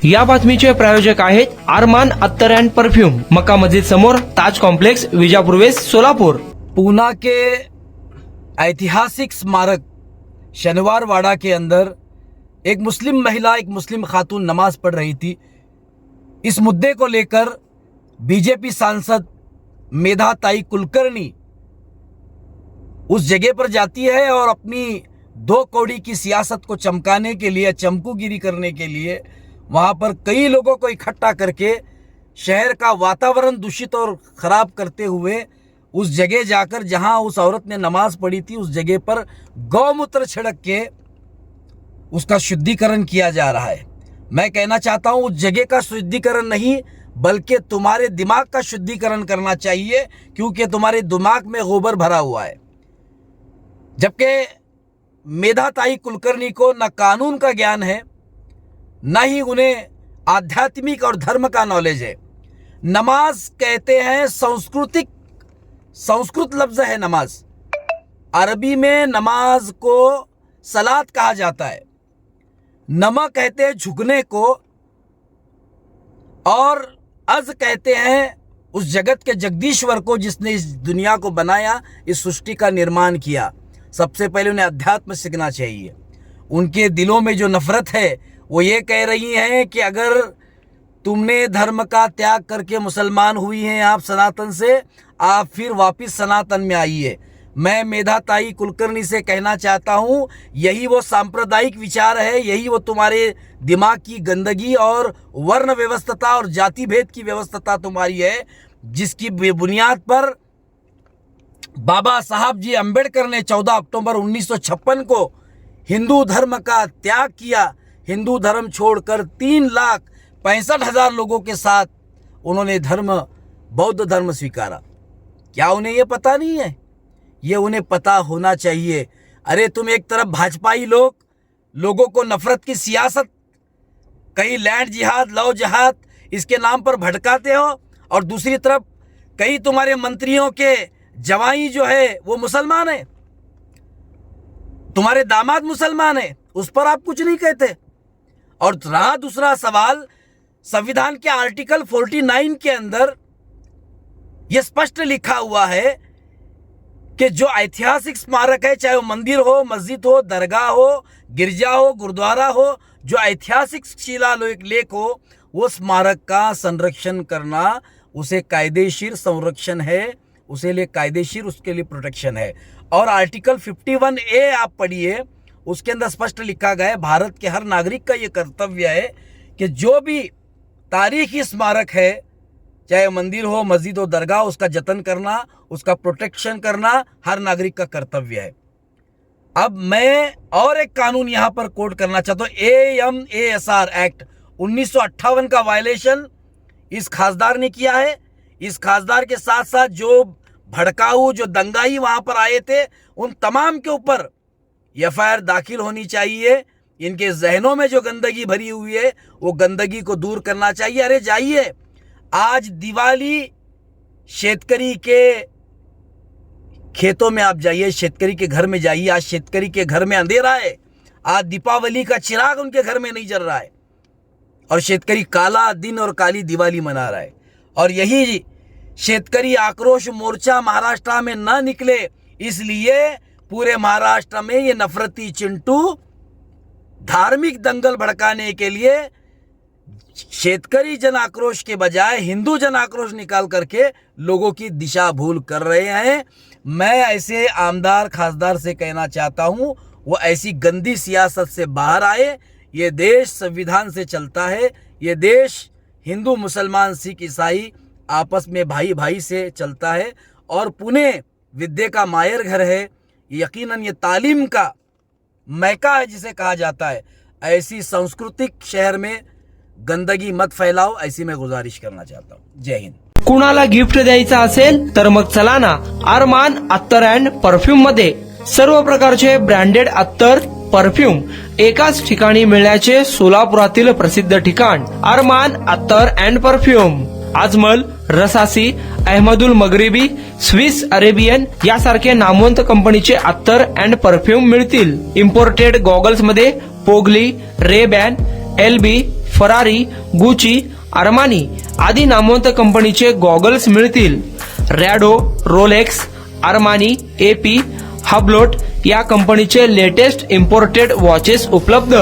या बातमीचे प्रायोजक आहेत अरमान अत्तर अँड परफ्यूम, मक्का मस्जिद समोर, ताज कॉम्प्लेक्स, विजापूर वेस्ट, सोलापुर। पूना के ऐतिहासिक स्मारक शनिवारवाड़ा के अंदर एक मुस्लिम महिला, एक मुस्लिम खातून नमाज पढ़ रही थी। इस मुद्दे को लेकर बीजेपी सांसद मेधा ताई कुलकर्णी उस जगह पर जाती है और अपनी दो कौड़ी की सियासत को चमकाने के लिए, चमकूगिरी करने के लिए वहां पर कई लोगों को इकट्ठा करके शहर का वातावरण दूषित और खराब करते हुए उस जगह जाकर, जहां उस औरत ने नमाज पढ़ी थी, उस जगह पर गौमूत्र छिड़क के उसका शुद्धिकरण किया जा रहा है। मैं कहना चाहता हूं, उस जगह का शुद्धिकरण नहीं बल्कि तुम्हारे दिमाग का शुद्धिकरण करना चाहिए, क्योंकि तुम्हारे दिमाग में गोबर भरा हुआ है। जबकि मेधा ताई कुलकर्णी को न कानून का ज्ञान है, न ही उन्हें आध्यात्मिक और धर्म का नॉलेज है। नमाज कहते हैं संस्कृत लफ्ज है नमाज। अरबी में नमाज को सलात कहा जाता है। नमा कहते हैं झुकने को, और अज कहते हैं उस जगत के जगदीश्वर को जिसने इस दुनिया को बनाया, इस सृष्टि का निर्माण किया। सबसे पहले उन्हें अध्यात्म सीखना चाहिए। उनके दिलों में जो नफरत है वो ये कह रही हैं कि अगर तुमने धर्म का त्याग करके मुसलमान हुई हैं आप सनातन से, आप फिर वापस सनातन में आइए। मैं मेधा ताई कुलकर्णी से कहना चाहता हूँ, यही वो सांप्रदायिक विचार है, यही वो तुम्हारे दिमाग की गंदगी और वर्ण व्यवस्था और जाति भेद की व्यवस्था तुम्हारी है, जिसकी बुनियाद पर बाबा साहब जी अम्बेडकर ने 14 अक्टूबर 1956 को हिंदू धर्म का त्याग किया। हिंदू धर्म छोड़कर 3,65,000 लोगों के साथ उन्होंने बौद्ध धर्म स्वीकारा। क्या उन्हें ये पता नहीं है? ये उन्हें पता होना चाहिए। अरे तुम एक तरफ भाजपाई लोगों को नफरत की सियासत, कहीं लैंड जिहाद, लव जिहाद इसके नाम पर भड़काते हो, और दूसरी तरफ कई तुम्हारे मंत्रियों के जवाई जो है वो मुसलमान है, तुम्हारे दामाद मुसलमान है, उस पर आप कुछ नहीं कहते। और रहा दूसरा सवाल, संविधान के आर्टिकल 49 के अंदर यह स्पष्ट लिखा हुआ है कि जो ऐतिहासिक स्मारक है, चाहे वो मंदिर हो, मस्जिद हो, दरगाह हो, गिरजा हो, गुरुद्वारा हो, जो ऐतिहासिक शिलालेख हो, वो स्मारक का संरक्षण करना उसे कायदेशीर संरक्षण है, उसे लिए कायदेशीर उसके लिए प्रोटेक्शन है। और आर्टिकल 51A आप पढ़िए, उसके अंदर स्पष्ट लिखा गया है, भारत के हर नागरिक का ये कर्तव्य है कि जो भी तारीखी स्मारक है, चाहे मंदिर हो, मस्जिद हो, दरगाह, उसका जतन करना, उसका प्रोटेक्शन करना हर नागरिक का कर्तव्य है। अब मैं और एक कानून यहां पर कोट करना चाहता हूं, AMASR एक्ट 1958 का वायलेशन इस खासदार ने किया है। इस खासदार के साथ साथ जो भड़काऊ, जो दंगाई वहां पर आए थे, उन तमाम के ऊपर FIR दाखिल होनी चाहिए। इनके जहनों में जो गंदगी भरी हुई है वो गंदगी को दूर करना चाहिए। अरे जाइए, आज दिवाली, शेतकरी के खेतों में आप जाइए, शेतकरी के घर में जाइए। आज शेतकरी के घर में अंधेरा है, आज दीपावली का चिराग उनके घर में नहीं जल रहा है, और शेतकरी काला दिन और काली दिवाली मना रहा है। और यही शेतकरी आक्रोश मोर्चा महाराष्ट्र में न निकले, इसलिए पूरे महाराष्ट्र में ये नफरती चिंटू धार्मिक दंगल भड़काने के लिए शेतकरी जन आक्रोश के बजाय हिंदू जन आक्रोश निकाल करके लोगों की दिशा भूल कर रहे हैं। मैं ऐसे आमदार खासदार से कहना चाहता हूं, वो ऐसी गंदी सियासत से बाहर आए। ये देश संविधान से चलता है, ये देश हिंदू, मुसलमान, सिख, ईसाई आपस में भाई भाई से चलता है, और पुणे विद्या का मायर घर है, यकीनन ये तालीम का मैका है जिसे कहा जाता है। ऐसी सांस्कृतिक शहर में गंदगी मत फैलाओ, ऐसी मैं गुजारिश करना चाहता हूँ। जय हिंद। कुणाला गिफ्ट द्यायचा असेल तर मग चला ना अरमान अत्तर अँड परफ्यूम मध्ये। सर्व प्रकारचे ब्रँडेड अत्तर, परफ्यूम एकाच ठिकाणी मिळण्याचे सोलापुरातील प्रसिद्ध ठिकाण Arman Attar and perfume. Ajmal, Rasasi, Ahmed Al Maghribi, Swiss Arabian यासारखे नामवंत कंपनीचे अत्तर अँड परफ्यूम मिळतील। इम्पोर्टेड गॉगल्स मध्ये पोगली, Ray Ban, LB, Ferrari, Gucci, Armani आदी नामवंत कंपनीचे गॉगल्स मिळतील. Rado, Rolex, Armani, AP, Hublot या कंपनीचे लेटेस्ट इम्पोर्टेड वॉचेस उपलब्ध.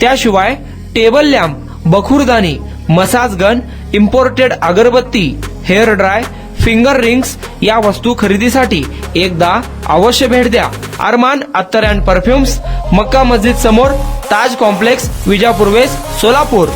त्याशिवाय टेबल लॅम्प, बखुरदानी, मसाज गन, इम्पोर्टेड अगरबत्ती, हेअर ड्राय, फिंगर रिंग्स या वस्तू खरेदीसाठी एकदा अवश्य भेट द्या. अरमान अत्तर अँड परफ्युम्स, मक्का मस्जिद समोर, ताज कॉम्प्लेक्स, विजापूर वेस्ट, सोलापूर.